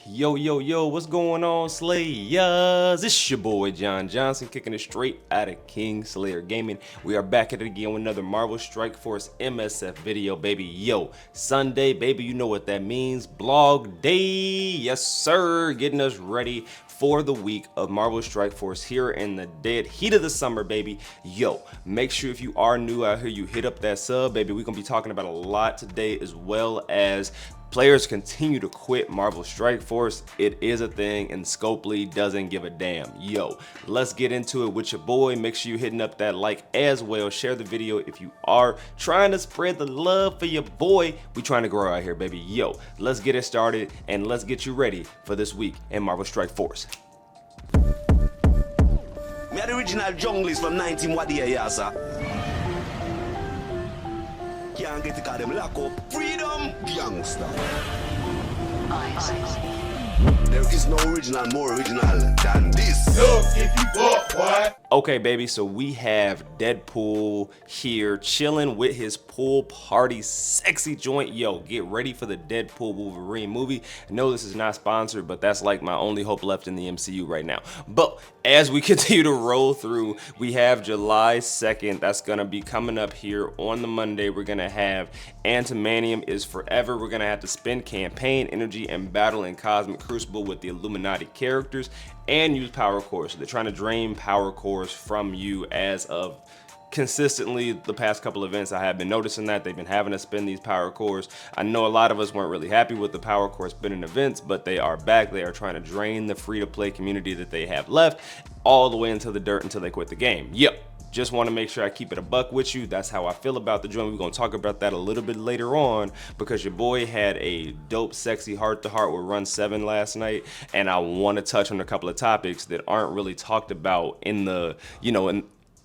Yo, what's going on, Slayers? It's your boy Jon Johnson, kicking it straight out of KingSlayer Gaming. We are back at it again with another Marvel Strike Force MSF video, baby. Yo, Sunday, baby, you know what that means. Blog day, yes sir, getting us ready for the week of Marvel Strike Force here in the dead heat of the summer, baby. Yo, make sure if you are new out here, you hit up that sub, baby. We're gonna be talking about a lot today, as well as players continue to quit Marvel Strike Force. It is a thing, and COPLEY doesn't give a damn. Yo, let's get into it with your boy. Make sure you're hitting up that like as well. Share the video if you are trying to spread the love for your boy. We trying to grow out here, baby. Yo, let's get it started, and let's get you ready for this week in Marvel Strike Force. Me are the original junglist from 19 Wadia, yeah, sir. Can't get to call them lock up. Freedom, gangster. There is no original more original than this. Look, if you bought, boy. Okay, baby, so we have Deadpool here chilling with his pool party sexy joint. Yo, get ready for the Deadpool Wolverine movie. I know this is not sponsored, but that's like my only hope left in the MCU right now. But as we continue to roll through, we have July 2nd. That's going to be coming up here on the Monday. We're going to have Antimanium is Forever. We're going to have to spend campaign energy and battle in Cosmic Crucible with the Illuminati characters and use power cores. So they're trying to drain power cores from you as of consistently the past couple events. I have been noticing that they've been having to spend these power cores. I know a lot of us weren't really happy with the power core spinning events, but they are back. They are trying to drain the free-to-play community that they have left all the way into the dirt until they quit the game. Yep. Just want to make sure I keep it a buck with you. That's how I feel about the joint. We're going to talk about that a little bit later on, because your boy had a dope, sexy heart-to-heart with Run 7 last night, and I want to touch on a couple of topics that aren't really talked about in the,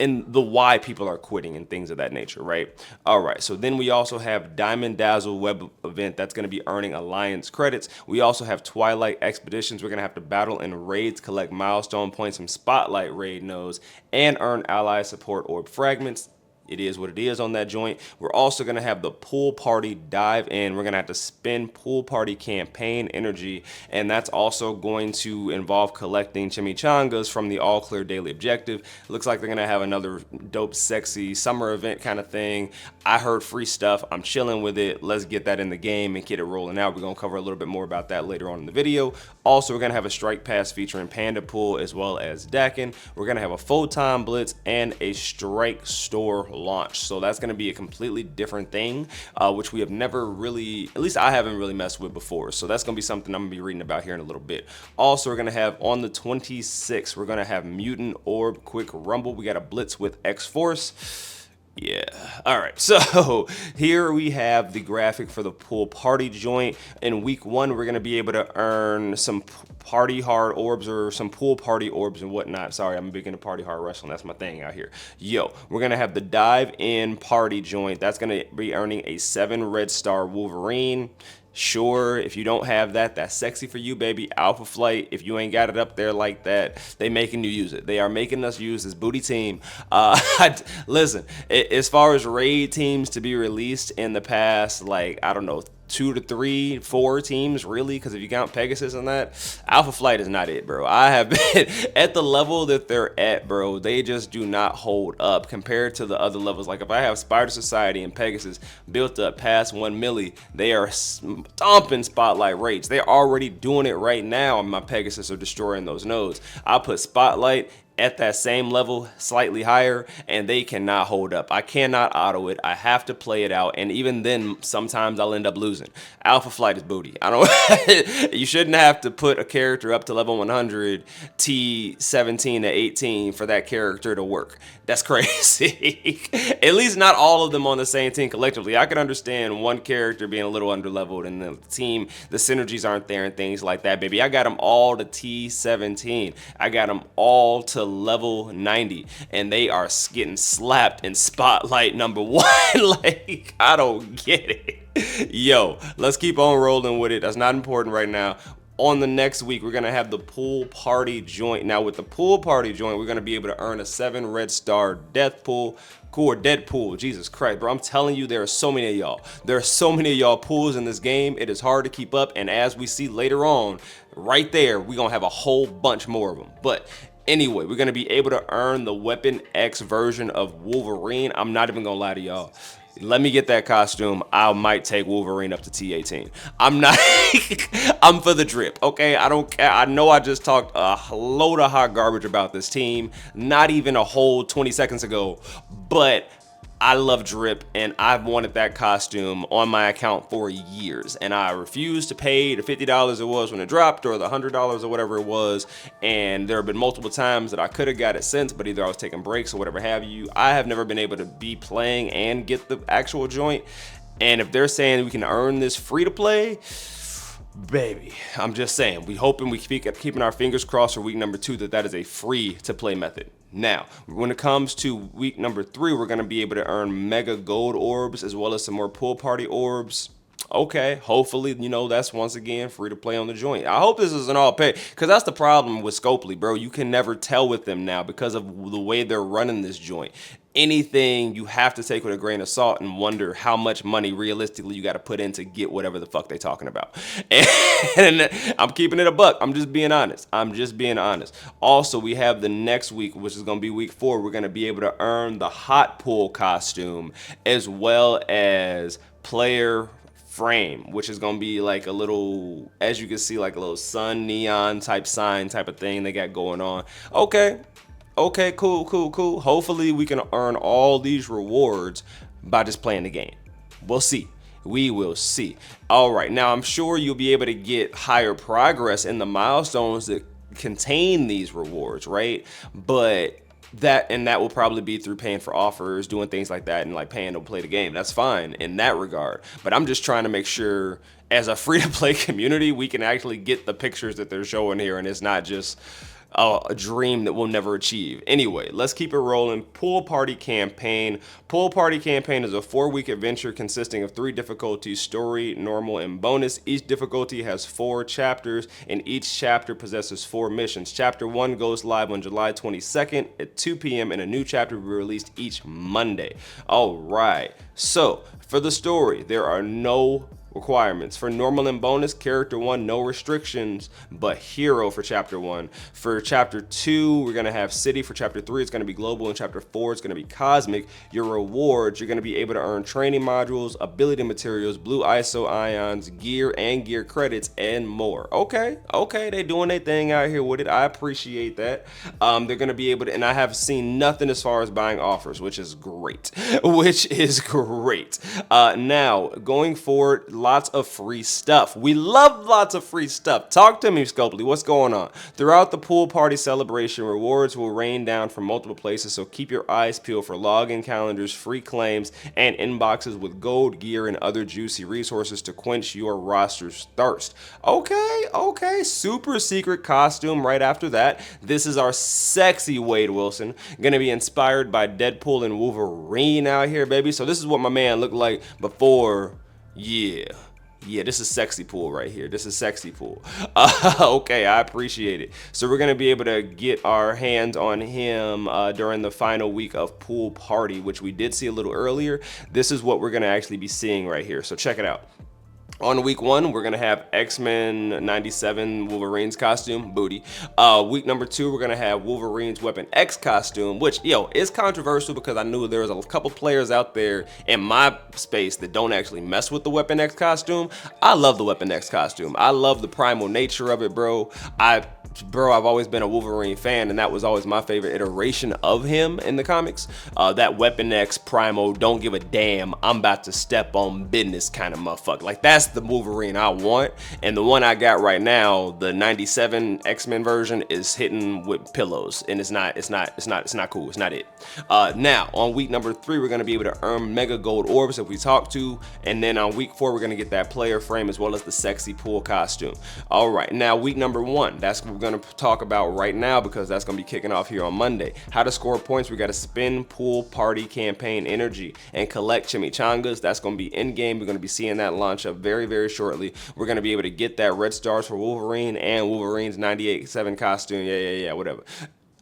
in the why people are quitting and things of that nature, right? All right, so then we also have Diamond Dazzle web event that's going to be earning Alliance credits. We also have Twilight Expeditions. We're going to have to battle in raids, collect milestone points from Spotlight raid nodes, and earn ally support orb fragments. It is what it is on that joint. We're also going to have the pool party dive in. We're going to have to spend pool party campaign energy, and that's also going to involve collecting chimichangas from the all clear daily objective. Looks like they're going to have another dope, sexy summer event kind of thing. I heard free stuff. I'm chilling with it. Let's get that in the game and get it rolling out. We're going to cover a little bit more about that later on in the video. Also, we're going to have a strike pass featuring Panda Pool as well as Dakin. We're going to have a full-time blitz and a strike store launch. So that's going to be a completely different thing, which we have never really, at least I haven't really messed with before. So that's going to be something I'm going to be reading about here in a little bit. Also, we're going to have on the 26th, we're going to have Mutant Orb Quick Rumble. We got a blitz with X-Force. Yeah. All right. So here we have the graphic for the pool party joint. In week 1, we're going to be able to earn some party hard orbs or some pool party orbs and whatnot. Sorry, I'm big into party hard wrestling. That's my thing out here. Yo, we're going to have the dive in party joint. That's going to be earning a 7 red star Wolverine. Sure, if you don't have that, that's sexy for you, baby. Alpha Flight, if you ain't got it up there like that, they making you use it. They are making us use this booty team. Listen, as far as raid teams to be released in the past, like, I don't know, 2 to 3, 4 teams, really, because if you count Pegasus and that, Alpha Flight is not it, bro. I have been at the level that they're at, bro. They just do not hold up compared to the other levels. Like, if I have Spider Society and Pegasus built up past 1 milli, they are stomping Spotlight rates. They're already doing it right now, and my Pegasus are destroying those nodes. I'll put Spotlight at that same level, slightly higher, and they cannot hold up. I cannot auto it. I have to play it out, and even then, sometimes I'll end up losing. Alpha Flight is booty. I don't. You shouldn't have to put a character up to level 100, T17 to 18 for that character to work. That's crazy. At least not all of them on the same team collectively. I can understand one character being a little underleveled, and the team, the synergies aren't there and things like that, baby. I got them all to T17. I got them all to level 90, and they are getting slapped in Spotlight number 1. Like, I don't get it. Yo, let's keep on rolling with it. That's not important right now. On the next week, we're gonna have the pool party joint. Now with the pool party joint, we're gonna be able to earn a 7 red star death pool. Cool, Deadpool, Jesus Christ, bro. I'm telling you, there are so many of y'all. There are so many of y'all pools in this game. It is hard to keep up, and as we see later on, right there, we're gonna have a whole bunch more of them. But anyway, we're gonna be able to earn the Weapon X version of Wolverine. I'm not even gonna lie to y'all. Let me get that costume. I might take Wolverine up to T18. I'm not, I'm for the drip, okay? I don't care. I know I just talked a load of hot garbage about this team, not even a whole 20 seconds ago, but I love drip and I've wanted that costume on my account for years, and I refused to pay the $50 it was when it dropped, or the $100 or whatever it was. And there have been multiple times that I could have got it since, but either I was taking breaks or whatever have you. I have never been able to be playing and get the actual joint. And if they're saying we can earn this free to play, baby, I'm just saying, we hoping we keeping our fingers crossed for week number 2 that is a free to play method. Now, when it comes to week number 3, we're gonna be able to earn mega gold orbs as well as some more pool party orbs. Okay, hopefully, you know, that's once again free to play on the joint. I hope this isn't all pay, because that's the problem with COPLEY, bro. You can never tell with them now because of the way they're running this joint. Anything you have to take with a grain of salt and wonder how much money realistically you got to put in to get whatever the fuck they talking about. And I'm keeping it a buck. I'm just being honest. Also, we have the next week, which is going to be week 4. We're going to be able to earn the hot pool costume as well as player frame, which is gonna be like a little, as you can see, like a little sun neon type sign type of thing they got going on. Okay, cool. Hopefully we can earn all these rewards by just playing the game. We'll see. We will see. All right, now I'm sure you'll be able to get higher progress in the milestones that contain these rewards, right? But that will probably be through paying for offers, doing things like that, and like paying to play the game. That's fine in that regard. But I'm just trying to make sure as a free-to-play community, we can actually get the pictures that they're showing here, and it's not just a dream that we'll never achieve. Anyway, let's keep it rolling. Pool Party Campaign. Pool Party Campaign is a 4-week adventure consisting of 3 difficulties: story, normal, and bonus. Each difficulty has 4 chapters, and each chapter possesses 4 missions. Chapter 1 goes live on July 22nd at 2 p.m. and a new chapter will be released each Monday. All right, so for the story, there are no requirements. For normal and bonus, character 1, no restrictions, but hero for chapter 1. For chapter 2, we're gonna have city. For chapter 3, it's gonna be global, and chapter 4, it's gonna be cosmic. Your rewards, you're gonna be able to earn training modules, ability materials, blue ISO ions, gear and gear credits, and more. Okay, they doing their thing out here with it. I appreciate that. They're gonna be able to, and I have seen nothing as far as buying offers, which is great. Now, going forward, lots of free stuff. We love lots of free stuff. Talk to me, COPLEY. What's going on? Throughout the pool party celebration, rewards will rain down from multiple places, so keep your eyes peeled for login calendars, free claims, and inboxes with gold, gear, and other juicy resources to quench your roster's thirst. Okay. Super secret costume right after that. This is our sexy Wade Wilson. Gonna be inspired by Deadpool and Wolverine out here, baby. So this is what my man looked like before. Yeah, this is sexy pool right here. This is sexy pool. Okay, I appreciate it. So we're gonna be able to get our hands on him during the final week of Pool Party, which we did see a little earlier. This is what we're gonna actually be seeing right here. So check it out. On week 1, we're gonna have X-Men 97 Wolverine's costume, booty. Week number 2, we're gonna have Wolverine's Weapon X costume, which, is controversial because I knew there was a couple players out there in my space that don't actually mess with the Weapon X costume. I love the Weapon X costume. I love the primal nature of it, bro. I've always been a Wolverine fan, and that was always my favorite iteration of him in the comics. That Weapon X primal, don't give a damn, I'm about to step on business kind of motherfucker. Like, that's the Wolverine I want, and the one I got right now, the 97 X-Men version, is hitting with pillows, and it's not cool. It's not it. Now, on week number 3, we're gonna be able to earn mega gold orbs if we talk to, and then on week 4, we're gonna get that player frame as well as the sexy pool costume. All right, now week number 1, that's what we're gonna talk about right now because that's gonna be kicking off here on Monday. How to score points: we gotta spin Pool Party Campaign energy and collect chimichangas. That's gonna be in game. We're gonna be seeing that launch up very very, very shortly. We're going to be able to get that Red Stars for Wolverine and Wolverine's 98-7 costume. Yeah, whatever.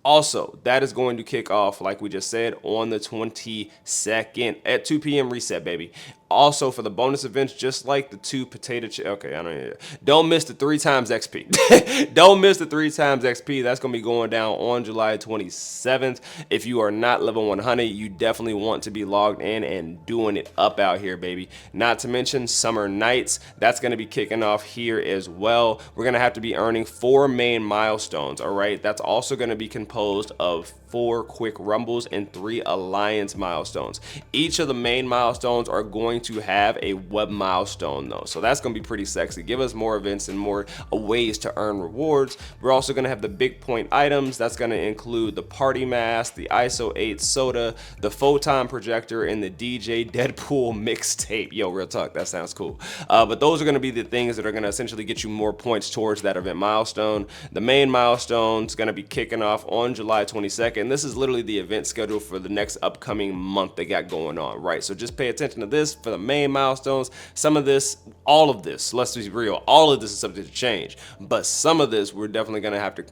Also, that is going to kick off, like we just said, on the 22nd at 2 p.m. reset, baby. Also, for the bonus events, just like the 2 potato chips. Okay, don't miss the 3 times XP. Don't miss the 3 times XP. That's going to be going down on July 27th. If you are not level 100, you definitely want to be logged in and doing it up out here, baby. Not to mention Summer Nights. That's going to be kicking off here as well. We're going to have to be earning 4 main milestones, all right? That's also going to be composed of 4 quick rumbles and 3 alliance milestones. Each of the main milestones are going to have a web milestone though, so that's going to be pretty sexy. Give us more events and more ways to earn rewards. We're also going to have the big point items. That's going to include the party mask, the ISO 8 soda, the photon projector, and the DJ Deadpool mixtape. Yo, real talk, that sounds cool. But those are going to be the things that are going to essentially get you more points towards that event milestone. The main milestone is going to be kicking off on July 22nd. This is literally the event schedule for the next upcoming month they got going on, right? So just pay attention to this for the main milestones. Some of this, all of this, let's be real, all of this is subject to change, but some of this we're definitely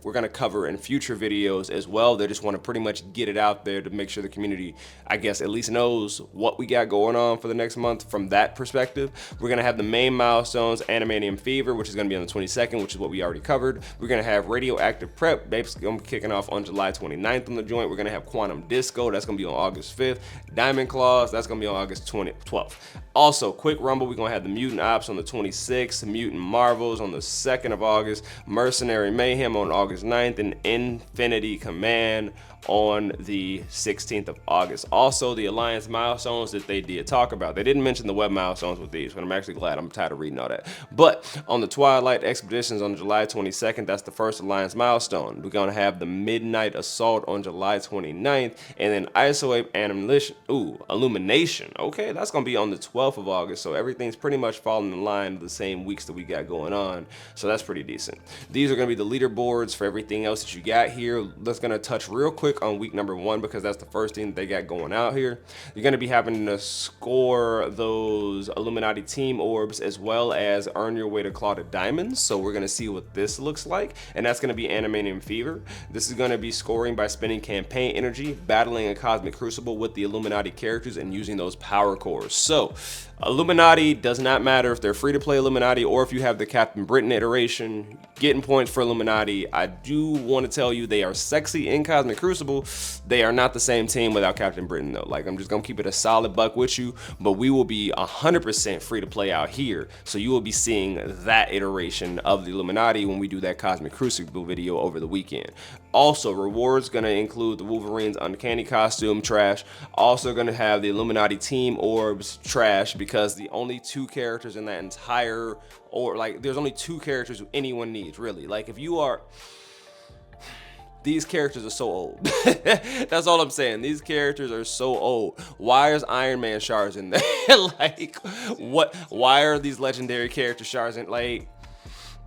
we're gonna cover in future videos as well. They just want to pretty much get it out there to make sure the community, I guess, at least knows what we got going on for the next month from that perspective. We're gonna have the main milestones, Animanium Fever, which is gonna be on the 22nd, which is what we already covered. We're gonna have Radioactive Prep, basically gonna be kicking off on July 29th on the joint. We're gonna have Quantum Disco, that's gonna be on August 5th. Diamond Claws, that's gonna be on August 12th. Also, Quick Rumble, we're gonna have the Mutant Ops on the 26th, Mutant Marvels on the 2nd of August, Mercenary Mayhem on August 9th, and Infinity Command on the 16th of August. Also, the Alliance milestones that they did talk about. They didn't mention the web milestones with these, but I'm actually glad. I'm tired of reading all that. But on the Twilight Expeditions on July 22nd, that's the first Alliance milestone. We're gonna have the Midnight Assault on July 29th, and then Isolate Illumination. Okay, that's gonna be on the 12th of August. So everything's pretty much falling in line with the same weeks that we got going on. So that's pretty decent. These are gonna be the leaderboards for everything else that you got here. Let's gonna touch real quick on week number 1 because that's the first thing that they got going out here. You're going to be having to score those Illuminati team orbs as well as earn your way to Clouded Diamonds. So we're going to see what this looks like, and that's going to be Animanium Fever. This is going to be scoring by spending campaign energy, battling a Cosmic Crucible with the Illuminati characters, and using those power cores. So Illuminati does not matter if they're free to play Illuminati or if you have the Captain Britain iteration. Getting points for Illuminati. I do want to tell you they are sexy in Cosmic Crucible. They are not the same team without Captain Britain though. Like, I'm just gonna keep it a solid buck with you, but we will be 100% free to play out here. So you will be seeing that iteration of the Illuminati when we do that Cosmic Crucible video over the weekend. Also, rewards gonna include the Wolverine's Uncanny costume, trash. Also gonna have the Illuminati team orbs, trash, because the only 2 characters in that entire, or like there's only 2 characters who anyone needs really. Like if you are, these characters are so old. That's all I'm saying. These characters are so old. Why is Iron Man shards in there? Like what? Why are these legendary character shards in, like,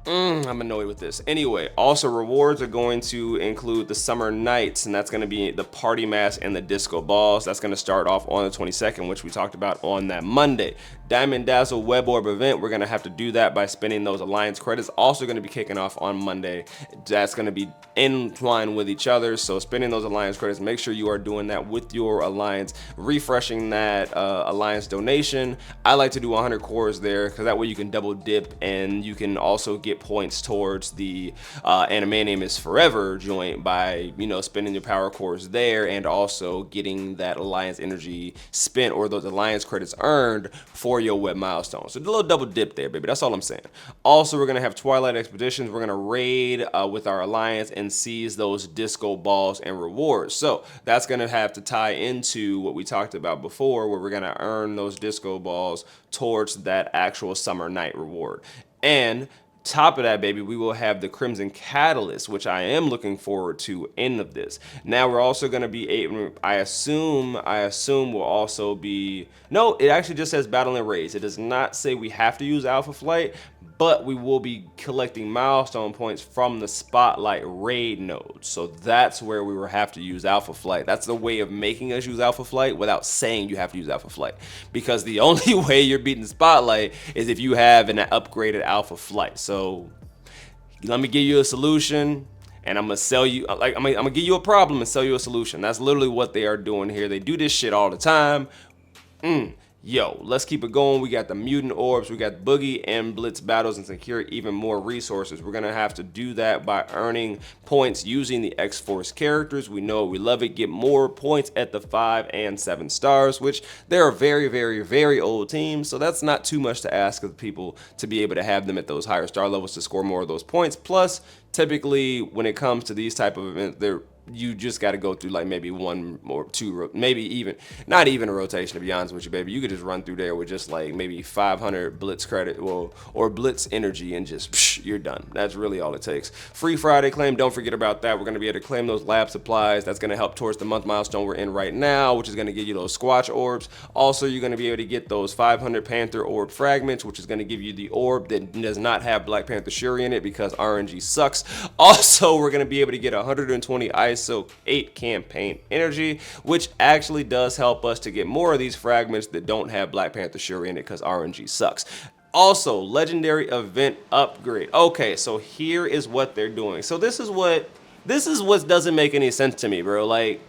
I'm annoyed with this. Anyway, also rewards are going to include the Summer Nights, and that's going to be the Party Mask and the Disco Balls. That's going to start off on the 22nd, which we talked about on that Monday. Diamond Dazzle Web Orb event, we're going to have to do that by spending those Alliance credits. Also going to be kicking off on Monday. That's going to be in line with each other, so spending those Alliance credits, make sure you are doing that with your Alliance, refreshing that Alliance donation. I like to do 100 cores there because that way you can double dip, and you can also get points towards the Animanium is Forever joint by, you know, spending your power cores there, and also getting that Alliance energy spent or those Alliance credits earned for your web milestones. So a little double dip there, baby. That's all I'm saying. Also, we're gonna have Twilight Expeditions. We're gonna raid with our Alliance and seize those disco balls and rewards. So that's gonna have to tie into what we talked about before, where we're gonna earn those disco balls towards that actual Summer Night reward. And top of that, baby, we will have the Crimson Catalyst, which I am looking forward to end of this. Now we're also going to be able, I assume will also be, no, it actually just says Battle and Raids. It does not say we have to use Alpha Flight, but we will be collecting milestone points from the Spotlight raid node. So that's where we will have to use Alpha Flight. That's the way of making us use Alpha Flight without saying you have to use Alpha Flight, because the only way you're beating Spotlight is if you have an upgraded Alpha Flight. So let me give you a solution, and I'm gonna sell you, like, I'm gonna give you a problem and sell you a solution. That's literally what they are doing here. They do this shit all the time. Yo, let's keep it going. We got the mutant orbs, we got boogie and blitz battles, and secure even more resources. We're gonna have to do that by earning points using the X-Force characters. We know it, we love it. Get more points at the 5 and 7 stars, which they're a very, very, very old team, so that's not too much to ask of people to be able to have them at those higher star levels to score more of those points. Plus, typically when it comes to these type of events, you just got to go through like maybe 1 or 2, maybe even not even a rotation, to be honest with you, baby. You could just run through there with just like maybe 500 blitz credit or blitz energy, and just you're done. That's really all it takes. Free Friday claim, don't forget about that. We're going to be able to claim those lab supplies. That's going to help towards the month milestone we're in right now, which is going to give you those squatch orbs. Also, you're going to be able to get those 500 Panther orb fragments, which is going to give you the orb that does not have Black Panther Shuri in it because RNG sucks. Also, we're going to be able to get 120 ISO 8 campaign energy, which actually does help us to get more of these fragments that don't have Black Panther Shuri in it because RNG sucks. Also, legendary event upgrade. Okay, so here is what they're doing. So this is what doesn't make any sense to me, bro. Like,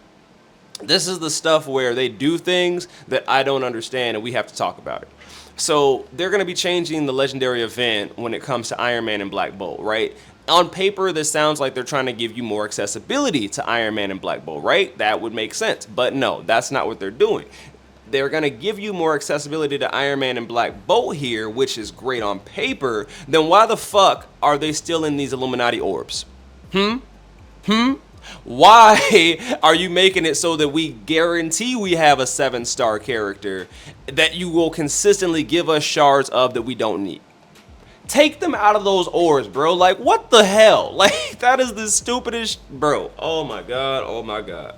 this is the stuff where they do things that I don't understand and we have to talk about it. So they're going to be changing the legendary event when it comes to Iron Man and Black Bolt, right? On paper, this sounds like they're trying to give you more accessibility to Iron Man and Black Bolt, right? That would make sense, but no, that's not what they're doing. They're going to give you more accessibility to Iron Man and Black Bolt here, which is great on paper. Then why the fuck are they still in these Illuminati orbs? Why are you making it so that we guarantee we have a 7-star character that you will consistently give us shards of that we don't need? Take them out of those orbs, bro. Like, what the hell? Like, that is the stupidest, bro. Oh my god, oh my god.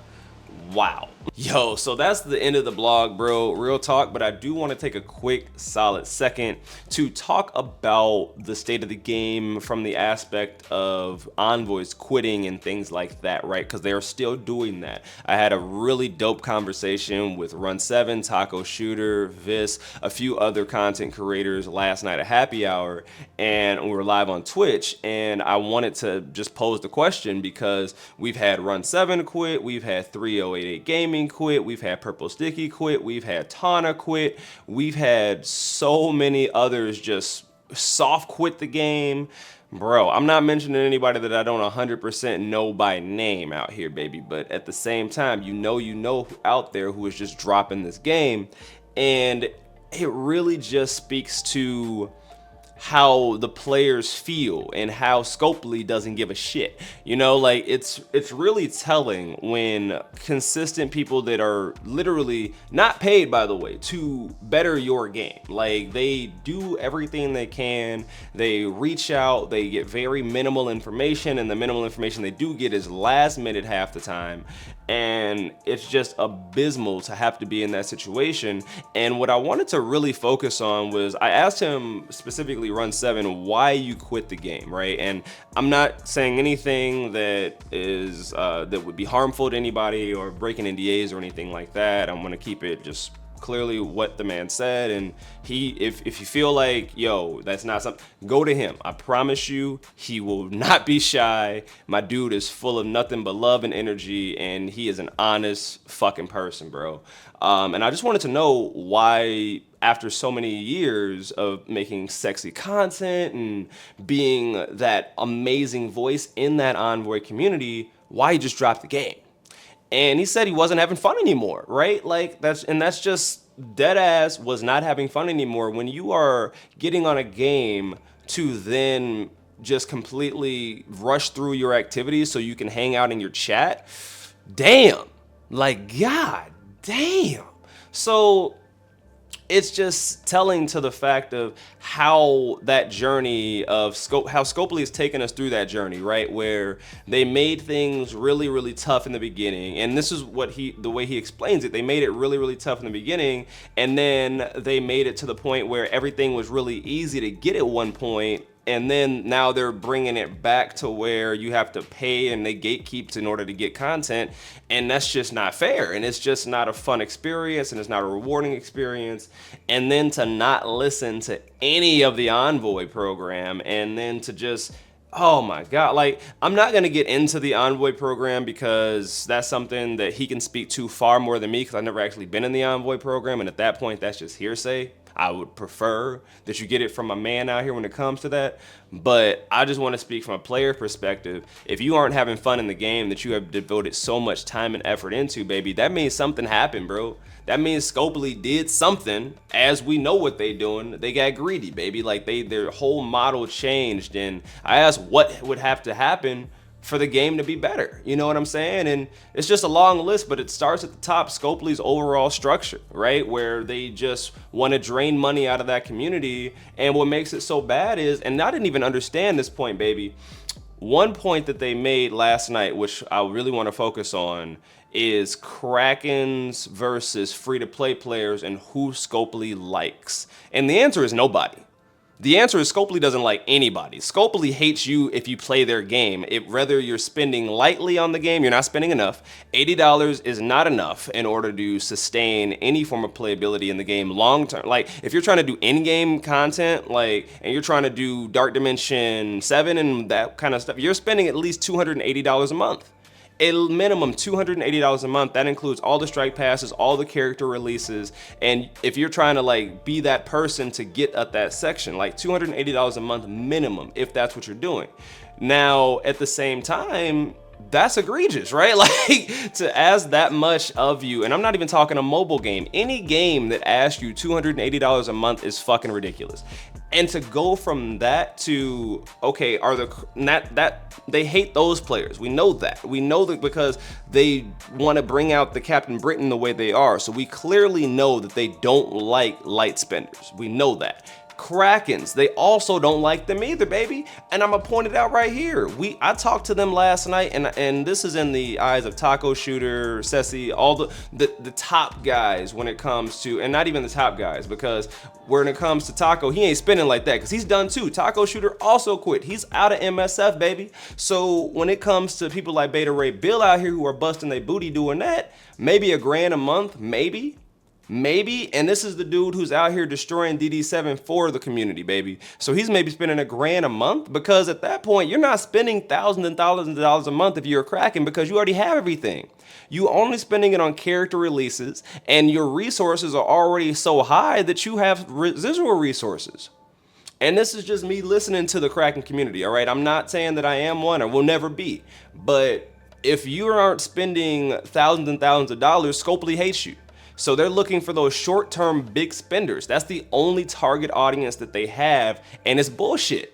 Wow. Yo, so that's the end of the blog, bro. Real talk, but I do want to take a quick solid second to talk about the state of the game from the aspect of ENVOYS quitting and things like that, right? Because they are still doing that. I had a really dope conversation with Run7, Taco Shooter, Vis, a few other content creators last night at happy hour, and we were live on Twitch, and I wanted to just pose the question because we've had Run7 quit, we've had 3088 Gaming quit, we've had Purple Sticky quit, we've had Tana quit, we've had so many others just soft quit the game. Bro, I'm not mentioning anybody that I don't 100% know by name out here, baby, but at the same time, you know out there who is just dropping this game, and it really just speaks to how the players feel and how COPLEY doesn't give a shit. You know, like, it's really telling when consistent people that are literally not paid, by the way, to better your game. Like, they do everything they can, they reach out, they get very minimal information, and the minimal information they do get is last minute half the time. And it's just abysmal to have to be in that situation. And what I wanted to really focus on was, I asked him specifically, Run7, why you quit the game, right? And I'm not saying anything that is that would be harmful to anybody or breaking NDAs or anything like that. I'm gonna keep it just clearly what the man said, and if you feel like, yo, that's not something, go to him. I promise you, he will not be shy. My dude is full of nothing but love and energy, and he is an honest fucking person, bro. And I just wanted to know why, after so many years of making sexy content and being that amazing voice in that Envoy community, why he just dropped the game. And he said he wasn't having fun anymore, right? Like, that's just dead ass was not having fun anymore. When you are getting on a game to then just completely rush through your activities so you can hang out in your chat, damn, like, god damn. So it's just telling to the fact of how that journey of how Scopely has taken us through that journey, right? Where they made things really, really tough in the beginning. And this is what the way he explains it. They made it really, really tough in the beginning. And then they made it to the point where everything was really easy to get at one point. And then now they're bringing it back to where you have to pay and they gatekeep in order to get content. And that's just not fair. And it's just not a fun experience and it's not a rewarding experience. And then to not listen to any of the Envoy program and then to just, oh my God, like I'm not gonna get into the Envoy program because that's something that he can speak to far more than me because I've never actually been in the Envoy program. And at that point, that's just hearsay. I would prefer that you get it from a man out here when it comes to that. But I just want to speak from a player perspective. If you aren't having fun in the game that you have devoted so much time and effort into, baby, that means something happened, bro. That means Scopely did something, as we know what they doing. They got greedy, baby. Like their whole model changed. And I asked what would have to happen for the game to be better, you know what I'm saying? And it's just a long list, but it starts at the top, Scopely's overall structure, right? Where they just want to drain money out of that community. And what makes it so bad is, and I didn't even understand this point, baby. One point that they made last night, which I really want to focus on, is Krakens versus free-to-play players and who Scopely likes. And the answer is nobody. The answer is Scopely doesn't like anybody. Scopely hates you if you play their game. Whether you're spending lightly on the game, you're not spending enough. $80 is not enough in order to sustain any form of playability in the game long term. Like if you're trying to do in-game content, and you're trying to do Dark Dimension 7 and that kind of stuff, you're spending at least $280 a month. A minimum $280 a month. That includes all the strike passes, all the character releases, and if you're trying to be that person to get at that section, $280 a month minimum if that's what you're doing. Now at the same time, that's egregious, right? To ask that much of you, and I'm not even talking a mobile game. Any game that asks you $280 a month is fucking ridiculous. And to go from that to, okay, they hate those players. We know that. We know that because they want to bring out the Captain Britain the way they are. So we clearly know that they don't like light spenders. We know that. Krakens, they also don't like them either, baby. And I'm gonna point it out right here. I talked to them last night, and this is in the eyes of Taco Shooter, Ceci, all the top guys when it comes to, and not even the top guys, because when it comes to Taco, he ain't spending like that because he's done too. Taco Shooter also quit. He's out of MSF, baby. So when it comes to people like Beta Ray Bill out here who are busting their booty doing that, maybe $1,000 a month, maybe. And this is the dude who's out here destroying DD7 for the community, baby. So he's maybe spending $1,000 a month, because at that point, you're not spending thousands and thousands of dollars a month if you're a Kraken, because you already have everything. You only spending it on character releases, and your resources are already so high that you have residual resources. And this is just me listening to the Kraken community, all right? I'm not saying that I am one or will never be, but if you aren't spending thousands and thousands of dollars, Scopely hates you. So they're looking for those short-term big spenders. That's the only target audience that they have, and it's bullshit.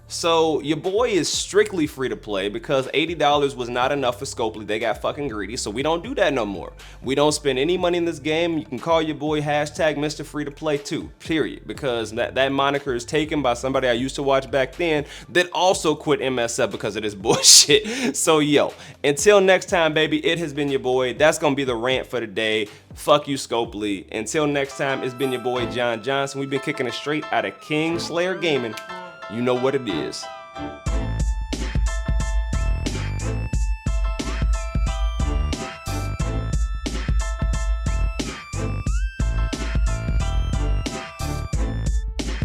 So your boy is strictly free to play because $80 was not enough for Scopely. They got fucking greedy, so we don't do that no more. We don't spend any money in this game. You can call your boy hashtag Mr. Free to Play too, period. Because that moniker is taken by somebody I used to watch back then that also quit MSF because of this bullshit. So yo, until next time, baby, it has been your boy. That's gonna be the rant for today. Fuck you, Scopely. Until next time, it's been your boy, Jon Johnson. We've been kicking it straight out of KingSlayer Gaming. You know what it is.